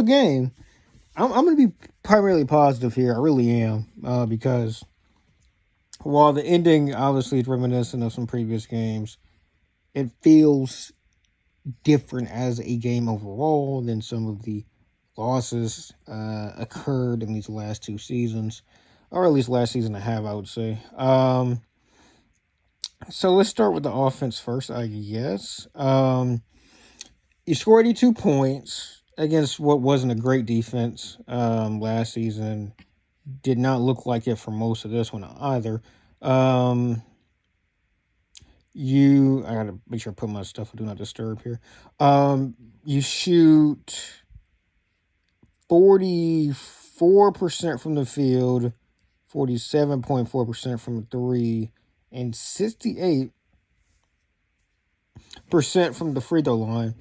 a game. I'm going to be primarily positive here. I really am, because while the ending obviously is reminiscent of some previous games, it feels different as a game overall than some of the losses occurred in these last two seasons, or at least last season and a half, I would say. So let's start with the offense first, I guess. You scored 82 points against what wasn't a great defense last season. Did not look like it for most of this one either. I gotta make sure I put my stuff for do not disturb here. You shoot 44% from the field, 47.4% from three, and 68% from the free throw line.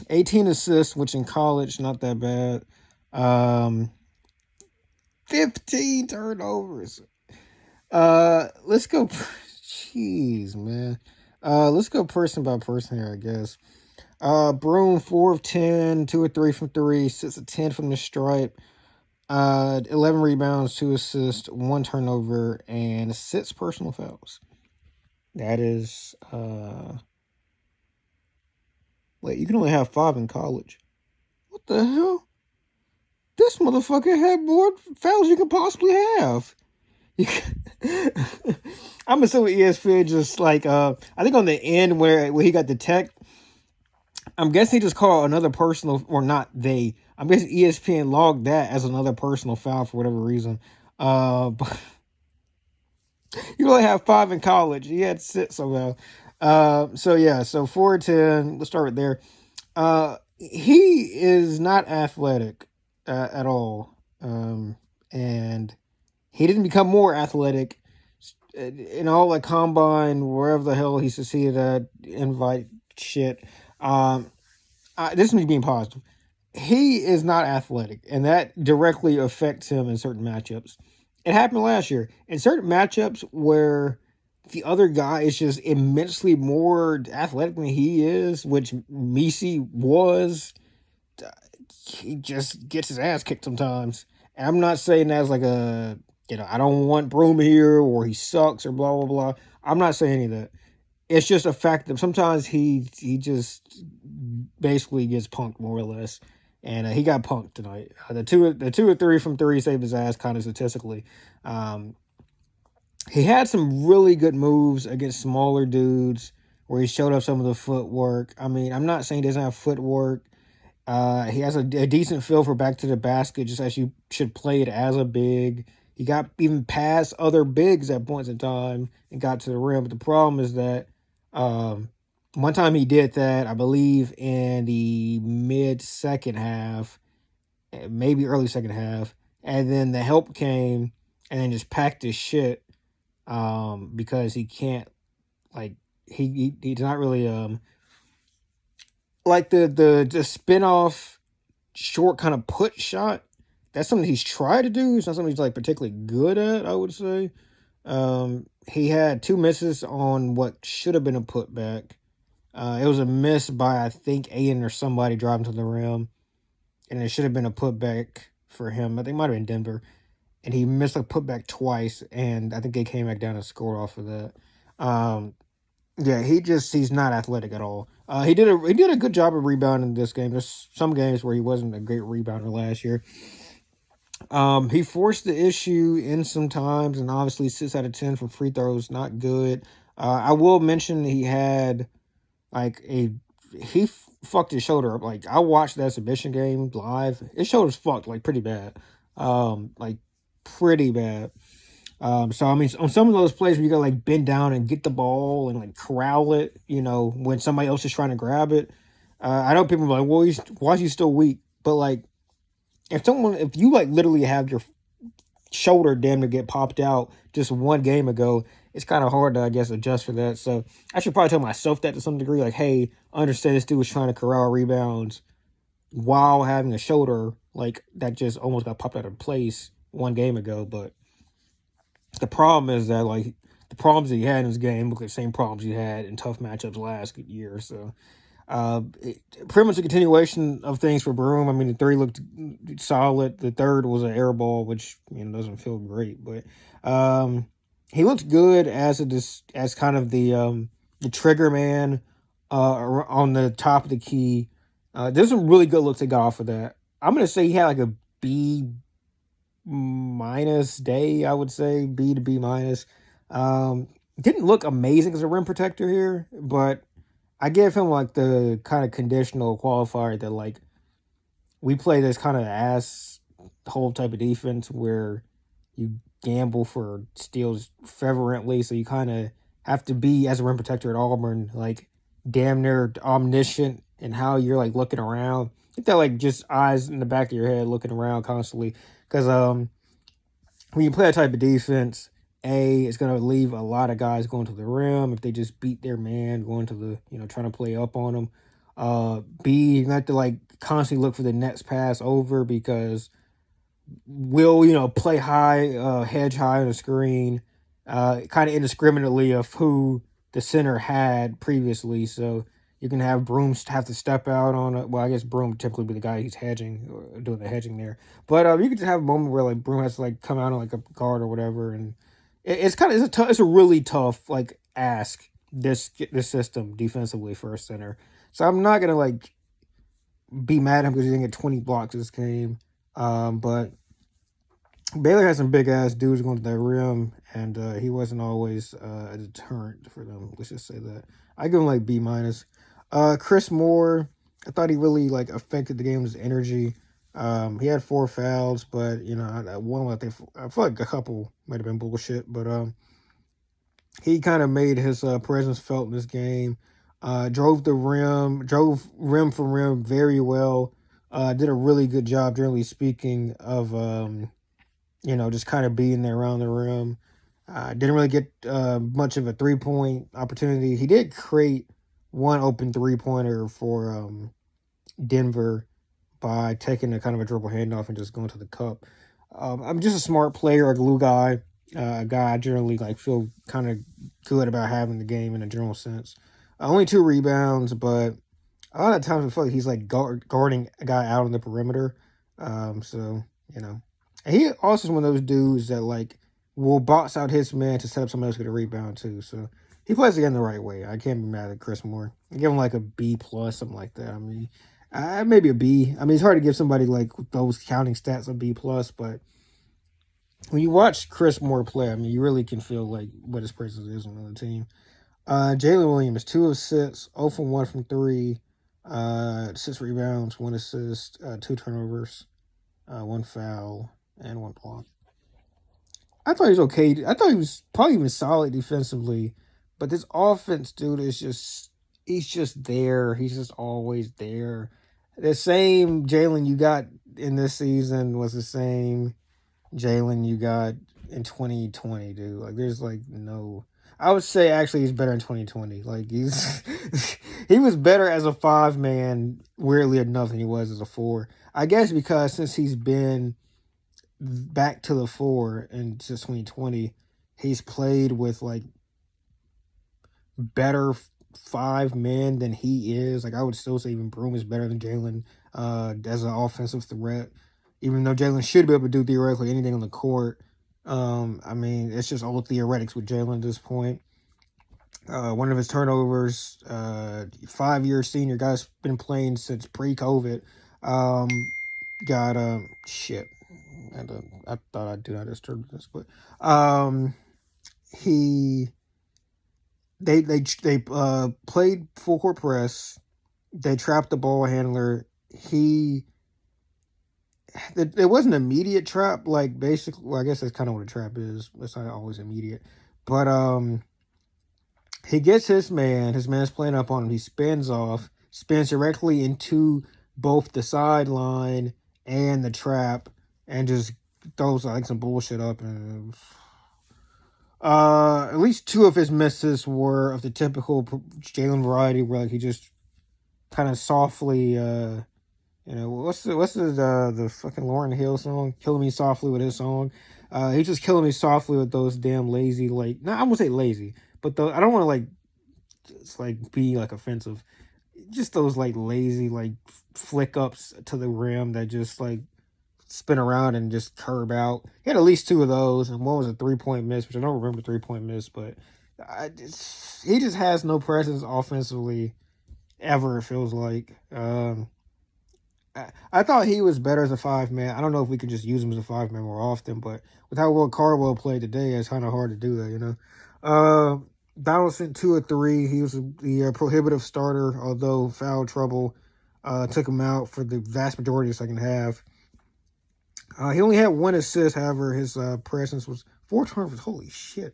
18 assists, which in college, not that bad. 15 turnovers. Let's go. Jeez, man. Let's go person by person here, I guess. Broom, 4 of 10, 2 of 3 from 3, 6 of 10 from the stripe, 11 rebounds, 2 assists, 1 turnover, and 6 personal fouls. That is, wait, you can only have 5 in college. What the hell? This motherfucker had more fouls you could possibly have. I'm assuming ESPN just like, I think on the end where he got the tech, I'm guessing he just called another personal, or not they. I'm guessing ESPN logged that as another personal foul for whatever reason. But you only have 5 in college. He had 6 somehow. So 4 of 10. Let's start right there. He is not athletic at all. And he didn't become more athletic in all the combine, wherever the hell he succeeded at, invite shit. This is me being positive. He is not athletic, and that directly affects him in certain matchups. It happened last year. In certain matchups where the other guy is just immensely more athletic than he is, which Misi was, he just gets his ass kicked sometimes. And I'm not saying that as like a, I don't want Broom here, or he sucks, or blah, blah, blah. I'm not saying any of that. It's just a fact that sometimes he just basically gets punked, more or less. And he got punked tonight. The two or three from 3 saved his ass kind of statistically. He had some really good moves against smaller dudes where he showed up some of the footwork. I mean, I'm not saying he doesn't have footwork. He has a decent feel for back to the basket, just as you should play it as a big. He got even past other bigs at points in time and got to the rim. But the problem is that one time he did that, I believe, in the mid-second half, maybe early second half, and then the help came and then just packed his shit because he can't, like, he's not really like the spin-off short kind of put shot. That's something he's tried to do. It's not something he's like particularly good at, I would say. He had 2 misses on what should have been a putback. It was a miss by, I think, Aiden or somebody driving to the rim. And it should have been a putback for him. I think it might have been Denver. And he missed a putback twice. And I think they came back down and scored off of that. Yeah, he's not athletic at all. He did a good job of rebounding this game. There's some games where he wasn't a great rebounder last year. He forced the issue in some times, and obviously 6 out of 10 from free throws, not good. I will mention he had he fucked his shoulder up. Like, I watched the exhibition game live. His shoulder's fucked, like, pretty bad. Pretty bad. So I mean, on some of those plays where you gotta like bend down and get the ball and like corral it, when somebody else is trying to grab it. I know people are like, well, why is he still weak? But like, if you like literally have your shoulder damn to get popped out just one game ago, it's kind of hard to, I guess, adjust for that. So I should probably tell myself that to some degree, like, hey, understand this dude was trying to corral rebounds while having a shoulder like that just almost got popped out of place one game ago. But the problem is that, like, the problems that he had in his game look like the same problems he had in tough matchups last year. So Pretty much a continuation of things for Broom. I mean, the three looked solid. The third was an air ball, which doesn't feel great, but he looked good as as kind of the trigger man on the top of the key. There's some really good looks that got off of that. I'm gonna say he had like a B minus day. I would say B to B minus. Didn't look amazing as a rim protector here, but I give him like the kind of conditional qualifier that like we play this kind of ass whole type of defense where you gamble for steals fervently, so you kind of have to be as a rim protector at Auburn like damn near omniscient in how you're like looking around. Get that like just eyes in the back of your head looking around constantly, because when you play that type of defense, it's going to leave a lot of guys going to the rim if they just beat their man, going to the, trying to play up on them. B, you have to like constantly look for the next pass over, because we'll, play high, hedge high on the screen, kind of indiscriminately of who the center had previously. So you can have Broom have to step out on it. Well, I guess Broom typically be the guy who's hedging or doing the hedging there. But you can just have a moment where like Broom has to like come out on like a guard or whatever, and it's a really tough like ask this system defensively for a center. So I'm not gonna like be mad at him because he didn't get 20 blocks this game. But Baylor has some big ass dudes going to that rim, and he wasn't always a deterrent for them. Let's just say that. I give him like B minus. Chris Moore, I thought he really like affected the game's energy. He had 4 fouls, but one I feel like a couple might have been bullshit, but he kind of made his presence felt in this game. Drove rim for rim very well. Did a really good job, generally speaking, of just kind of being there around the rim. Didn't really get much of a 3-point opportunity. He did create one open 3-pointer for Denver by taking a kind of a dribble handoff and just going to the cup. I'm just a smart player, a glue guy, a guy I generally like feel kind of good about having the game in a general sense. Only 2 rebounds, but a lot of times I feel like he's like guarding a guy out on the perimeter. So and he also is one of those dudes that like will box out his man to set up somebody else to get a rebound too. So he plays the game the right way. I can't be mad at Chris Moore. I give him like a B plus, something like that. I mean, maybe a B. I mean, it's hard to give somebody like those counting stats a B plus, but when you watch Chris Moore play, I mean, you really can feel like what his presence is on the team. Jalen Williams, 2 of 6, 0 from 1 from 3, 6 rebounds, 1 assist, 2 turnovers, 1 foul, and 1 block. I thought he was okay. I thought he was probably even solid defensively, but this offense, dude, he's just there. He's just always there. The same Jalen you got in this season was the same Jalen you got in 2020, dude. Like, there's like no. I would say actually he's better in 2020. Like he was better as a 5-man, weirdly enough, than he was as a 4. I guess because since he's been back to the 4 and since 2020, he's played with like better 5 men than he is. Like, I would still say even Broom is better than Jalen as an offensive threat, even though Jalen should be able to do theoretically anything on the court. I mean, it's just all theoretics with Jalen at this point. One of his turnovers, 5-year senior, guy's been playing since pre-COVID. Got shit. I thought I'd do not disturb this, but they played full court press. They trapped the ball handler. It wasn't an immediate trap, like basically. Well, I guess that's kind of what a trap is. It's not always immediate, but he gets his man's playing up on him. He spins directly into both the sideline and the trap, and just throws like some bullshit up. And at least 2 of his misses were of the typical Jalen variety, where like he just kind of softly, what's the fucking Lauryn Hill song, "Killing Me Softly" with his song. He's just killing me softly with those damn lazy, like, I won't say lazy, but I don't want to like, it's like be like offensive. just those like lazy like flick ups to the rim that just like spin around and just curb out. He had at least two of those, and one was a 3-point miss, which I don't remember 3-point miss, but he just has no presence offensively ever. It feels like. I thought he was better as a 5-man. I don't know if we could just use him as a 5-man more often, but with how well Cardwell played today, it's kind of hard to do that, you know. Donaldson 2 of 3. He was the prohibitive starter, although foul trouble took him out for the vast majority of the second half. He only had 1 assist, however, his presence was 4 turnovers. Holy shit.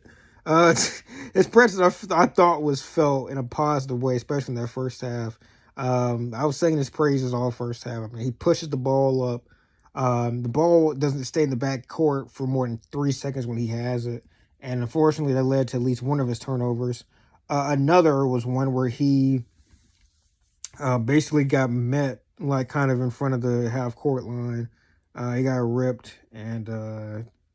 His presence I thought was felt in a positive way, especially in that first half. I was singing his praises all first half. I mean, he pushes the ball up. The ball doesn't stay in the back court for more than 3 seconds when he has it. And unfortunately, that led to at least one of his turnovers. Another was one where he basically got met like kind of in front of the half court line. He got ripped, and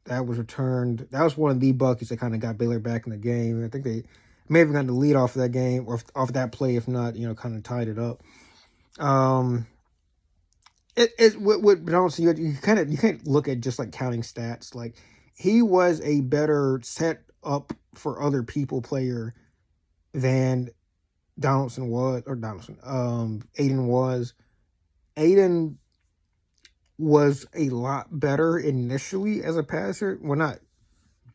that was returned. That was one of the buckets that kind of got Baylor back in the game. I think they may have gotten the lead off of that game or off that play, if not, kind of tied it up. But honestly, you can't look at just like counting stats. Like, he was a better set up for other people player than Aiden was. Aiden was a lot better initially as a passer. Well, not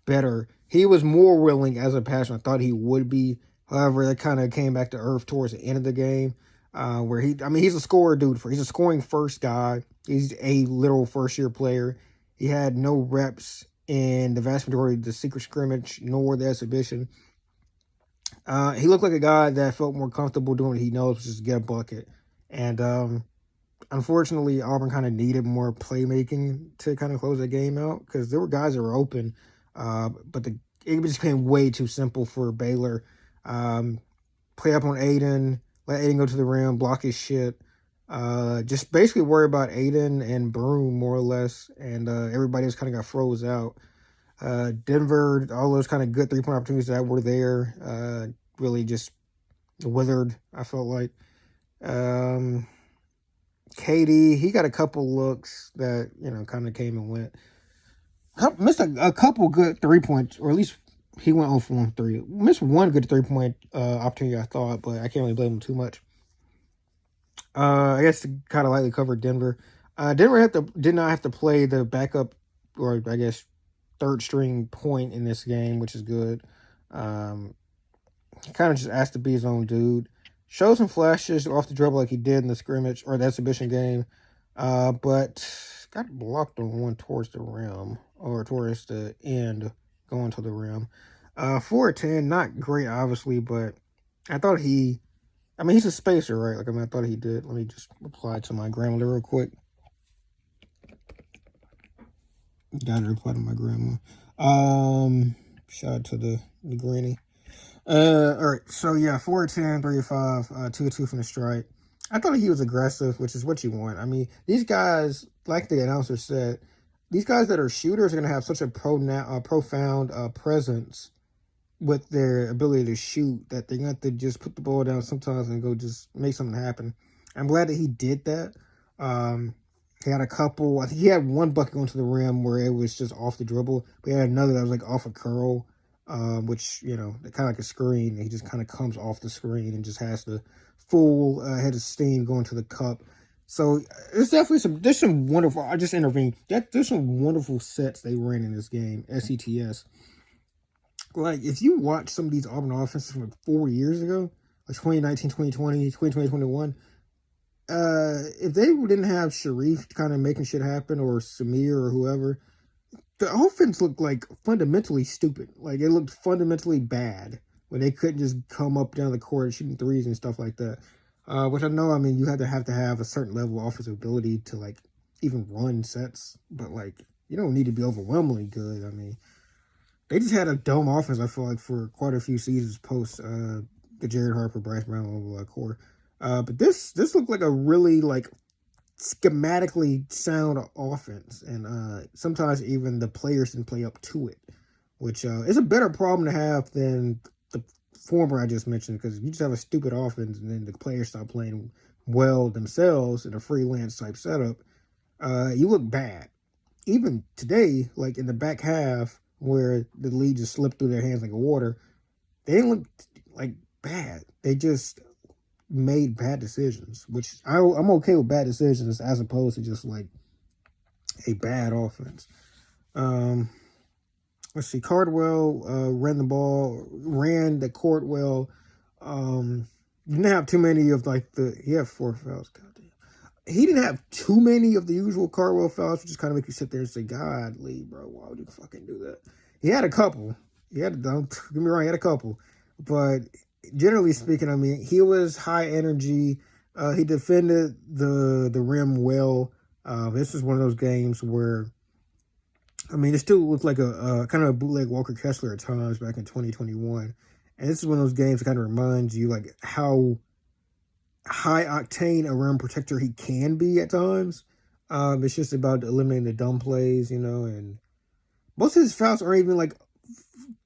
better. He was more willing as a passer. I thought he would be. However, that kind of came back to earth towards the end of the game, where he's a scorer dude. He's a scoring first guy. He's a literal first-year player. He had no reps in the vast majority of the secret scrimmage nor the exhibition. He looked like a guy that felt more comfortable doing what he knows, which is get a bucket. And unfortunately, Auburn kind of needed more playmaking to kind of close the game out because there were guys that were open, but it just became way too simple for Baylor. Play up on Aiden, let Aiden go to the rim, block his shit. Just basically worry about Aiden and Broom more or less, and everybody else kind of got froze out. Denver, all those kind of good 3-point opportunities that were there, really just withered, I felt like. KD, he got a couple looks that, kind of came and went. Missed a couple good 3-points, or at least he went 0 for 3. Missed one good 3-point opportunity, I thought, but I can't really blame him too much. I guess to kind of lightly cover Denver. Denver did not have to play the backup, or I guess third string point in this game, which is good. He kind of just asked to be his own dude. Showed some flashes off the dribble like he did in the scrimmage or the exhibition game, but got blocked on one towards the rim or towards the end going to the rim. 4-10, not great obviously, but I thought he's a spacer, right? I thought he did. Let me just reply to my grandmother real quick. Got to reply to my grandma. Shout out to the granny. All right, so yeah, 4-10, 3-5, 2-2 from the strike. I thought he was aggressive, which is what you want. These guys, like the announcer said, these guys that are shooters are going to have such a profound presence with their ability to shoot that they're going to have to just put the ball down sometimes and go just make something happen. I'm glad that he did that. He had a couple. I think he had one bucket going to the rim where it was just off the dribble. But he had another that was like off a curl. Which, kind of like a screen. He just kind of comes off the screen and just has the full head of steam going to the cup. So there's definitely there's some wonderful, I just intervened. There's some wonderful sets they ran in this game, SETS. Like, if you watch some of these Auburn offenses from 4 years ago, like 2019, 2020, 2020, 2021, if they didn't have Sharif kind of making shit happen or Samir or whoever, the offense looked like fundamentally stupid. Like, it looked fundamentally bad when they couldn't just come up down the court shooting threes and stuff like that. Which I know, you have to have a certain level of offensive ability to, like, even run sets. But, like, you don't need to be overwhelmingly good. They just had a dumb offense, I feel like, for quite a few seasons post the Jared Harper, Bryce Brown core. But this looked like a really, like, schematically sound offense, and sometimes even the players can play up to it, which is a better problem to have than the former I just mentioned, because you just have a stupid offense and then the players stop playing well themselves in a freelance type setup, you look bad. Even today, like in the back half where the lead just slipped through their hands like water, they didn't look like bad. They just made bad decisions, which I'm okay with bad decisions as opposed to just like a bad offense. Let's see. Cardwell ran the court well. Didn't have too many of like he had 4 fouls. Goddamn. He didn't have too many of the usual Cardwell fouls, which just kind of make you sit there and say, "God, Lee, bro, why would you fucking do that?" He had a couple. Don't get me wrong, he had a couple, but generally speaking, I mean, he was high energy. He defended the rim well. This is one of those games where, I mean, it still looked like a kind of a bootleg Walker Kessler at times back in 2021. And this is one of those games that kind of reminds you like how high octane a rim protector he can be at times. It's just about eliminating the dumb plays, and most of his fouls aren't even like,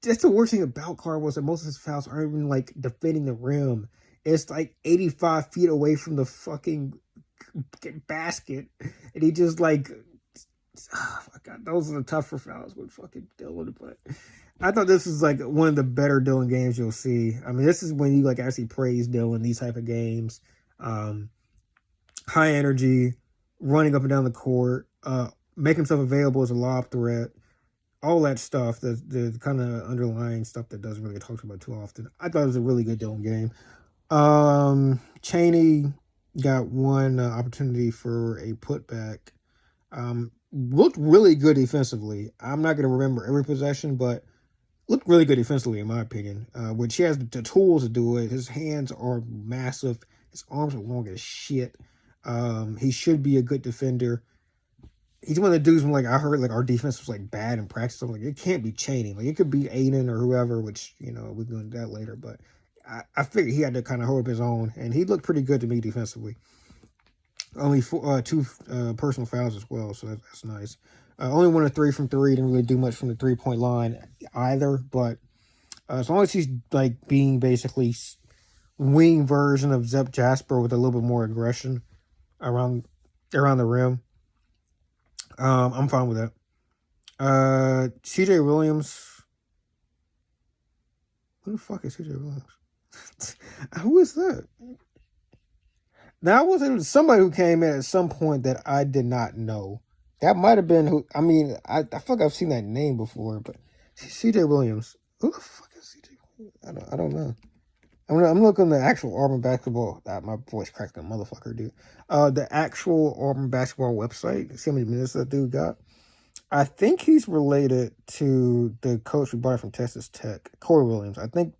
that's the worst thing about Cardwell, is that most of his fouls aren't even like defending the rim. It's like 85 feet away from the fucking basket. And he just like, oh my God, those are the tougher fouls with fucking Dylan. But I thought this was like one of the better Dylan games you'll see. I mean, this is when you like actually praise Dylan, these type of games. High energy, running up and down the court, make himself available as a lob threat, all that stuff, the kind of underlying stuff that doesn't really get talked about too often. I thought it was a really good Dylan game. Chaney got one opportunity for a putback. Looked really good defensively. I'm not going to remember every possession, but looked really good defensively in my opinion. Which he has the tools to do it. His hands are massive. His arms are long as shit. He should be a good defender. He's one of the dudes when like I heard like our defense was like bad in practice. I'm like, it can't be Chaney. Like it could be Aiden or whoever, which we're going to do that later. But I figured he had to kind of hold up his own, and he looked pretty good to me defensively. Only 2 personal fouls as well, so that's nice. Only 1 of 3 from 3. Didn't really do much from the 3-point line either. But as long as he's like being basically wing version of Zep Jasper with a little bit more aggression around the rim, I'm fine with that. CJ Williams. Who the fuck is CJ Williams? Who is that? Now, it was somebody who came in at some point that I did not know. That might have been who. I mean, I feel like I've seen that name before, but CJ Williams. Who the fuck is CJ Williams? I don't know. I'm looking at the actual Auburn basketball. My voice cracked a motherfucker, dude. The actual Auburn basketball website. See how many minutes that dude got? I think he's related to the coach who brought it from Texas Tech, Corey Williams. I think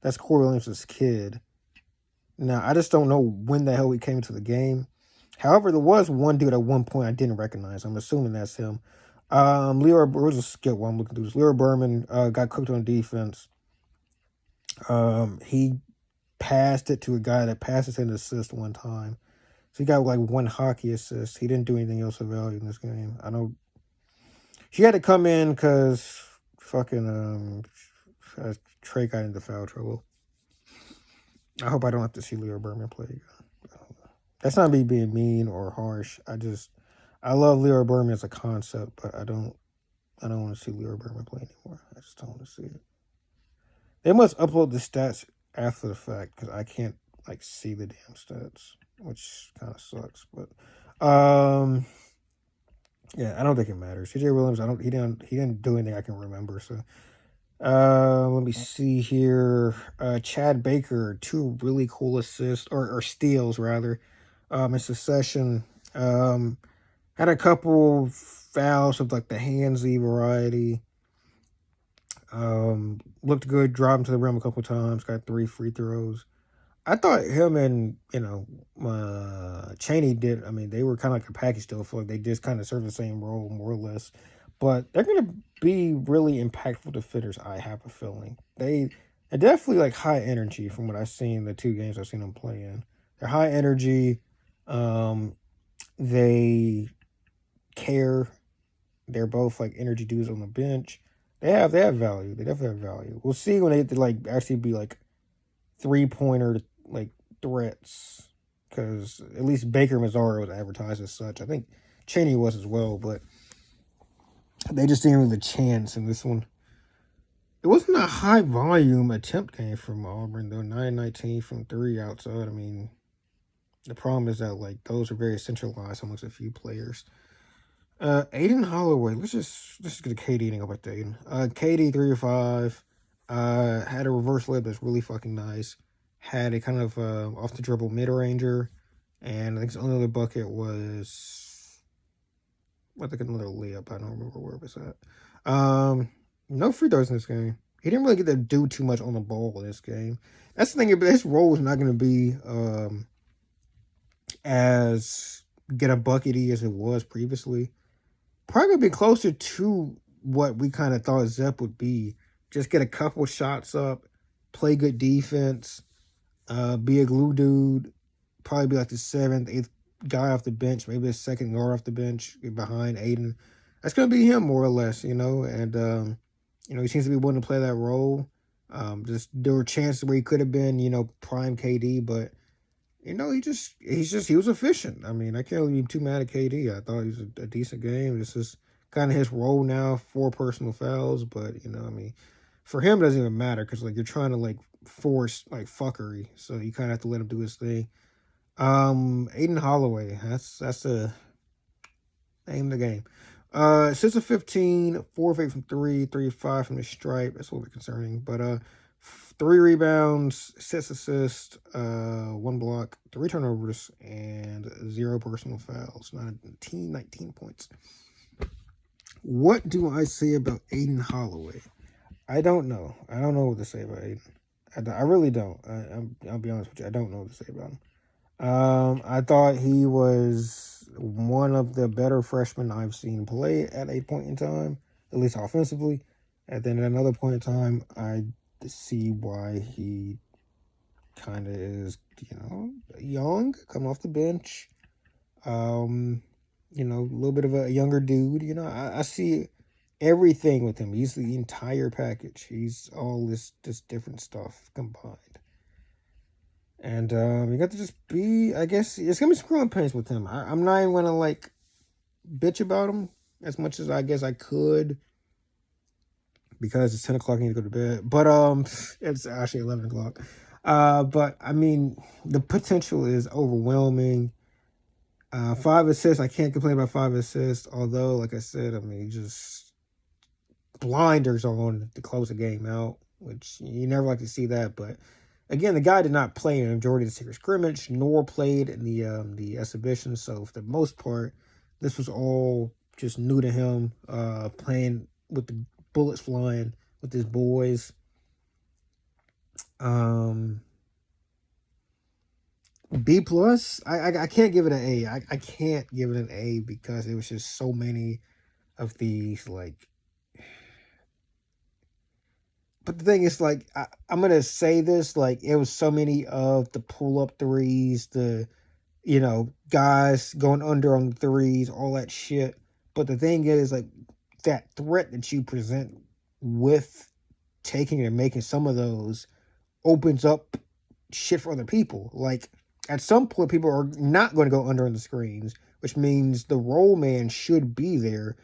that's Corey Williams' kid. Now, I just don't know when the hell he came into the game. However, there was one dude at one point I didn't recognize. I'm assuming that's him. Leroy, it was a skip while I'm looking through this. Leroy Berman got cooked on defense. He passed it to a guy that passes an assist one time. So he got like 1 hockey assist. He didn't do anything else of value in this game. I know he had to come in because fucking Trey got into foul trouble. I hope I don't have to see Leroy Berman play again. That's not me being mean or harsh. I love Leroy Berman as a concept, but I don't want to see Leroy Berman play anymore. I just don't want to see it. They must upload the stats after the fact because I can't like see the damn stats, which kind of sucks. But yeah, I don't think it matters. CJ Williams, he didn't do anything I can remember. So let me see here. Chad Baker, 2 really cool assists or steals rather. In succession. Had a couple fouls of like the handsy variety. Looked good, driving to the rim a couple times, got 3 free throws. I thought him and, Chaney did, I mean, they were kind of like a package deal. I feel like they just kind of serve the same role, more or less. But they're going to be really impactful defenders, I have a feeling. They're definitely like high energy from what I've seen, the 2 games I've seen them play in. They're high energy. They care. They're both like energy dudes on the bench. They have value. They definitely have value. We'll see when they have to like actually be like 3-pointer like threats, because at least Baker Mazzara was advertised as such. I think Cheney was as well, but they just didn't have the chance in this one. It wasn't a high volume attempt game from Auburn though. 9-19 from three outside. I mean, the problem is that like those are very centralized amongst a few players. Aiden Holloway. Let's get a KD and go back to Aiden. KD 3 or 5. Had a reverse layup that's really fucking nice. Had a kind of off the dribble mid ranger, and I think his only other bucket was I think another layup. I don't remember where it was at. No free throws in this game. He didn't really get to do too much on the ball in this game. That's the thing. His role is not going to be as get a buckety as it was previously. Probably be closer to what we kind of thought Zep would be. Just get a couple shots up, play good defense, be a glue dude, probably be like the 7th, 8th guy off the bench, maybe a second guard off the bench behind Aiden. That's going to be him more or less, and, he seems to be willing to play that role. Just there were chances where he could have been, prime KD, but he was efficient. I mean, I can't really be too mad at KD. I thought he was a decent game. This is kind of his role now, 4 personal fouls, but for him it doesn't even matter because like you're trying to like force like fuckery, so you kind of have to let him do his thing. Aiden Holloway, that's the name of the game. 6 of 15, 4 of 8 from 3, 3 of 5 from the stripe. That's a little bit concerning, but 3 rebounds, 6 assists, 1 block, 3 turnovers, and 0 personal fouls. 19 points. What do I say about Aiden Holloway? I don't know. I don't know what to say about Aiden. I really don't. I'll be honest with you. I don't know what to say about him. I thought he was one of the better freshmen I've seen play at a point in time, at least offensively. And then at another point in time, I see why he kind of is, young, coming off the bench. A little bit of a younger dude. I see everything with him. He's the entire package. He's all this different stuff combined. And you got to just be, I guess, it's going to be some growing pains with him. I'm not even going to, like, bitch about him as much as I guess I could because it's 10 o'clock and I need to go to bed. But it's actually 11 o'clock. But, I mean, the potential is overwhelming. 5 assists, I can't complain about 5 assists. Although, like I said, just blinders on to close the game out, which you never like to see that, but again, the guy did not play in the majority of the secret scrimmage, nor played in the exhibition. So for the most part, this was all just new to him. Playing with the bullets flying with his boys. B plus. I can't give it an A. I can't give it an A because it was just so many of these like. But the thing is, like, I'm going to say this, like, it was so many of the pull-up threes, the, guys going under on the threes, all that shit. But the thing is, like, that threat that you present with taking and making some of those opens up shit for other people. Like, at some point, people are not going to go under on the screens, which means the roll man should be there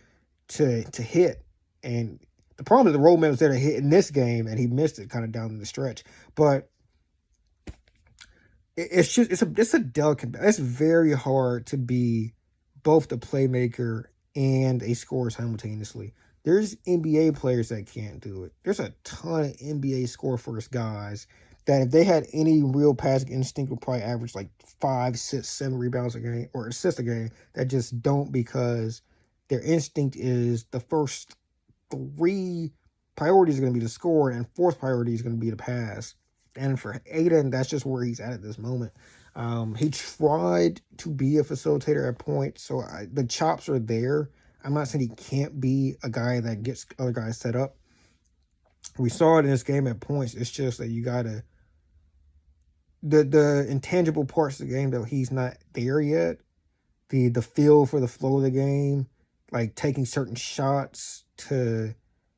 to hit. And the problem is the roll man was there to hit in this game, and he missed it kind of down in the stretch. But it's a delicate. It's very hard to be both the playmaker and a scorer simultaneously. There's NBA players that can't do it. There's a ton of NBA score first guys that if they had any real passing instinct would probably average like 5, 6, 7 rebounds a game or assists a game that just don't because their instinct is the first 3 priorities are going to be the score, and 4th priority is going to be the pass. And for Aiden, that's just where he's at this moment. He tried to be a facilitator at points, so the chops are there. I'm not saying he can't be a guy that gets other guys set up. We saw it in this game at points. It's just that you gotta the intangible parts of the game that he's not there yet. The feel for the flow of the game, like taking certain shots to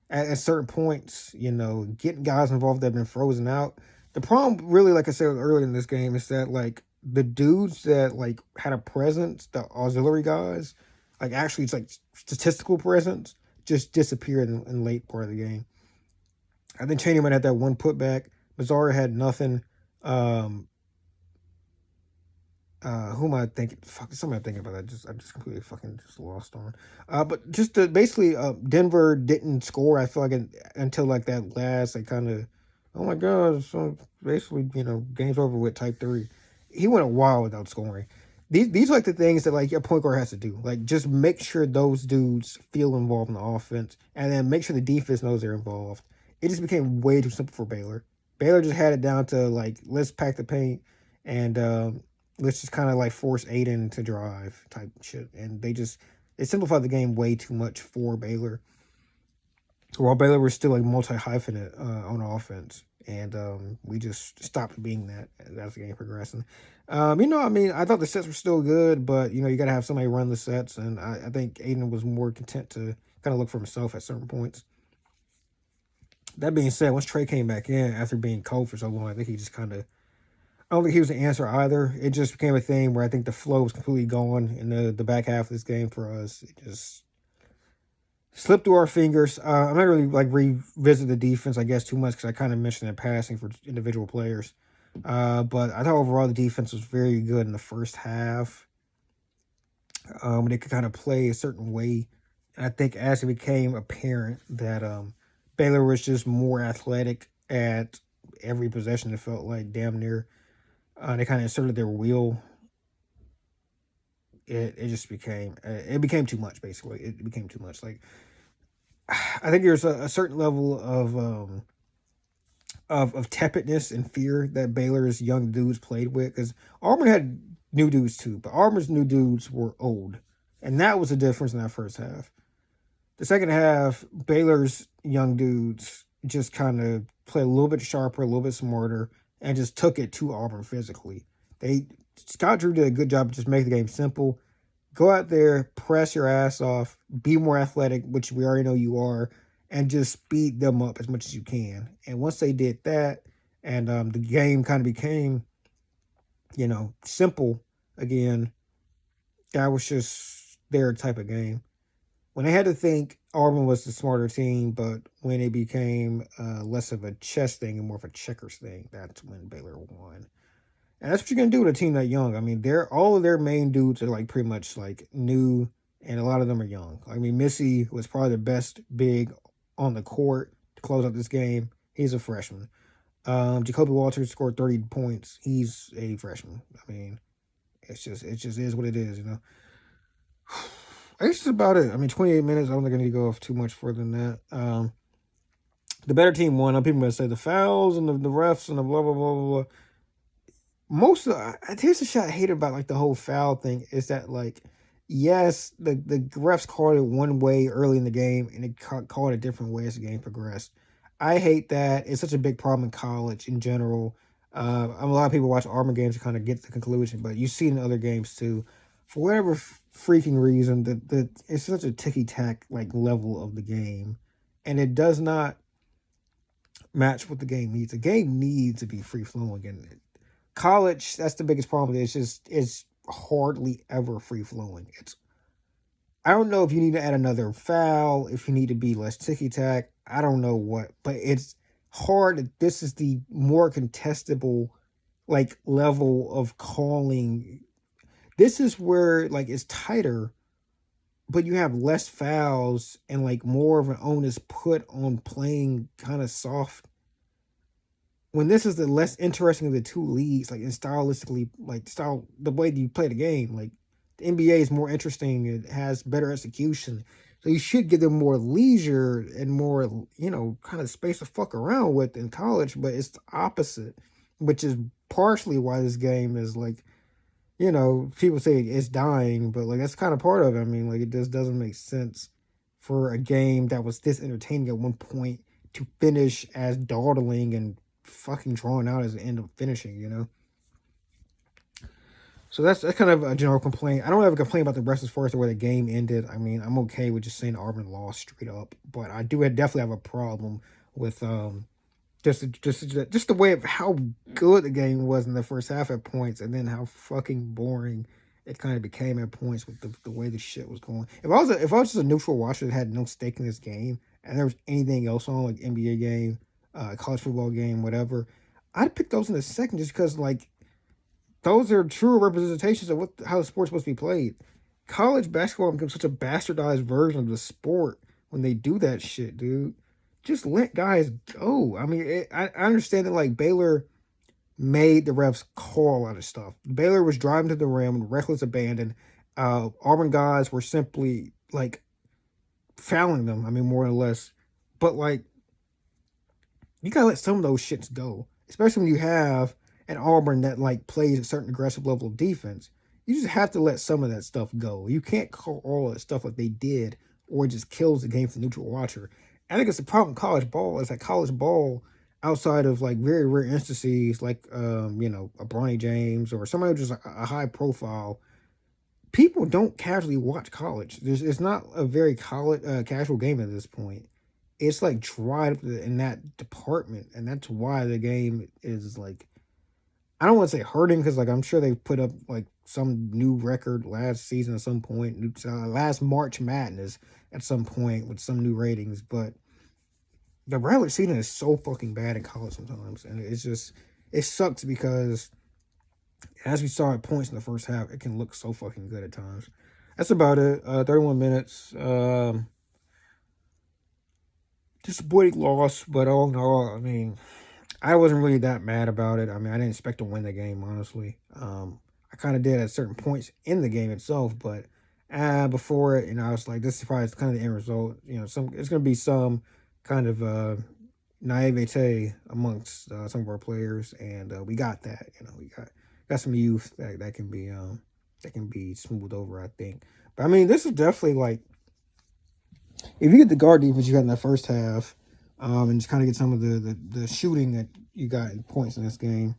at certain points, getting guys involved that have been frozen out. The problem, really, like I said earlier in this game, is that like the dudes that like had a presence, the auxiliary guys, like actually it's like statistical presence, just disappeared in late part of the game. I think Cheney might have that one putback. Mazzara had nothing. Um, who am I thinking? Fuck, somebody I'm thinking about that. I just completely fucking just lost on. But just basically, Denver didn't score. I feel like until like that last, like kind of, oh my god. So basically, game's over with type three. He went a while without scoring. These are like the things that like your point guard has to do. Like just make sure those dudes feel involved in the offense, and then make sure the defense knows they're involved. It just became way too simple for Baylor. Baylor just had it down to like let's pack the paint and let's just kind of like force Aiden to drive type shit. And they simplified the game way too much for Baylor. While Baylor was still like multi hyphenate on offense, and we just stopped being that as the game progressing. I thought the sets were still good, but you got to have somebody run the sets, and I think Aiden was more content to kind of look for himself at certain points. That being said, once Trey came back in after being cold for so long, I think he just kind of I don't think he was the answer either. It just became a thing where I think the flow was completely gone in the back half of this game for us. It just slipped through our fingers. I'm not really like revisit the defense, I guess, too much because I kind of mentioned it passing for individual players. But I thought overall the defense was very good in the first half. They could kind of play a certain way. And I think as it became apparent that Baylor was just more athletic at every possession, it felt like damn near. They kind of inserted their wheel. It just became too much. Basically, it became too much. Like I think there's a certain level of tepidness and fear that Baylor's young dudes played with because Auburn had new dudes too, but Auburn's new dudes were old, and that was the difference in that first half. The second half, Baylor's young dudes just kind of played a little bit sharper, a little bit smarter, and just took it to Auburn physically. Scott Drew did a good job of just making the game simple. Go out there, press your ass off, be more athletic, which we already know you are, and just speed them up as much as you can. And once they did that, and the game kind of became, simple again, that was just their type of game. When they had to think, Auburn was the smarter team, but when it became less of a chess thing and more of a checkers thing, that's when Baylor won. And that's what you're gonna do with a team that young. I mean, all of their main dudes are like pretty much like new, and a lot of them are young. I mean, Missy was probably the best big on the court to close out this game. He's a freshman. Jacoby Walters scored 30 points. He's a freshman. I mean, it just is what it is, That's just about it. I mean, 28 minutes. I don't think I need to go off too much further than that. The better team won. People going to say the fouls and the refs and the blah, blah, blah, blah, blah. Here's the shit I hate about like the whole foul thing is that like, yes, the refs called it one way early in the game and it called it a different way as the game progressed. I hate that. It's such a big problem in college in general. A lot of people watch Auburn games to kind of get to the conclusion, but you see it in other games too. For whatever freaking reason, that it's such a ticky tack like level of the game, and it does not match what the game needs. The game needs to be free flowing, and college, that's the biggest problem. It's hardly ever free flowing. I don't know if you need to add another foul, if you need to be less ticky tack. I don't know what, but it's hard. This is the more contestable like level of calling. This is where like it's tighter, but you have less fouls and like more of an onus put on playing kind of soft. When this is the less interesting of the two leagues, like in stylistically, like the way you play the game, like the NBA is more interesting. It has better execution. So you should give them more leisure and more, kind of space to fuck around with in college, but it's the opposite, which is partially why this game is like, people say it's dying, but like that's kind of part of it. I mean, like it just doesn't make sense for a game that was this entertaining at one point to finish as dawdling and fucking drawn out as the end of finishing, So that's kind of a general complaint. I don't have a complaint about the rest as far as the way the game ended. I mean, I'm okay with just saying Auburn lost straight up, but I do definitely have a problem with Just the way of how good the game was in the first half at points, and then how fucking boring it kind of became at points with the way the shit was going. If I was just a neutral watcher that had no stake in this game, and there was anything else on like NBA game, college football game, whatever, I'd pick those in a second just because like those are true representations of how the sport's supposed to be played. College basketball becomes such a bastardized version of the sport when they do that shit, dude. Just let guys go. I mean, I understand that like Baylor made the refs call a lot of stuff. Baylor was driving to the rim with reckless abandon. Auburn guys were simply like fouling them. I mean, more or less. But like, you gotta let some of those shits go, especially when you have an Auburn that like plays a certain aggressive level of defense. You just have to let some of that stuff go. You can't call all that stuff like they did, or it just kills the game for the neutral watcher. I think it's the problem with college ball is that college ball, outside of like very rare instances like a Bronny James or somebody who's just a high profile, people don't casually watch college. It's not a very college casual game at this point. It's like dried up in that department, and that's why the game is like, I don't want to say hurting because like I'm sure they put up like some new record last season at some point, last March Madness at some point with some new ratings, but the regular season is so fucking bad in college sometimes, and it sucks because as we saw at points in the first half, it can look so fucking good at times. That's about it. 31 minutes. Disappointing loss, but all in all, I mean, I wasn't really that mad about it. I mean, I didn't expect to win the game, honestly. I kind of did at certain points in the game itself, but before it, I was like, this is probably kind of the end result. It's going to be some kind of naivete amongst some of our players, and we got that. We got some youth that can be smoothed over, I think. But I mean, this is definitely like, if you get the guard defense you got in that first half, and just kind of get some of the shooting that you got in points in this game,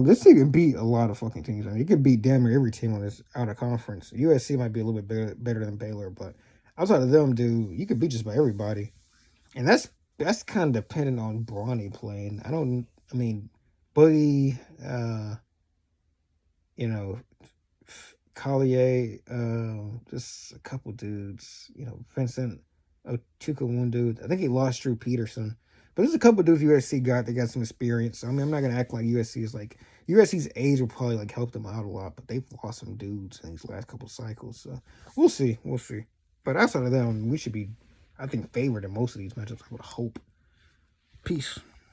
this team can beat a lot of fucking teams. I mean, you could beat damn near every team on this out of conference. USC might be a little bit better than Baylor, but outside of them, dude, you could beat just about everybody. And that's kind of dependent on Bronny playing. I mean, Boogie, Collier, just a couple dudes, Vincent Chukwundu. I think he lost Drew Peterson. But there's a couple dudes USC got that got some experience. I mean, I'm not gonna act like USC's age will probably like help them out a lot, but they've lost some dudes in these last couple cycles. So we'll see. But outside of them, we should be, I think, favored in most of these matchups, I would hope. Peace.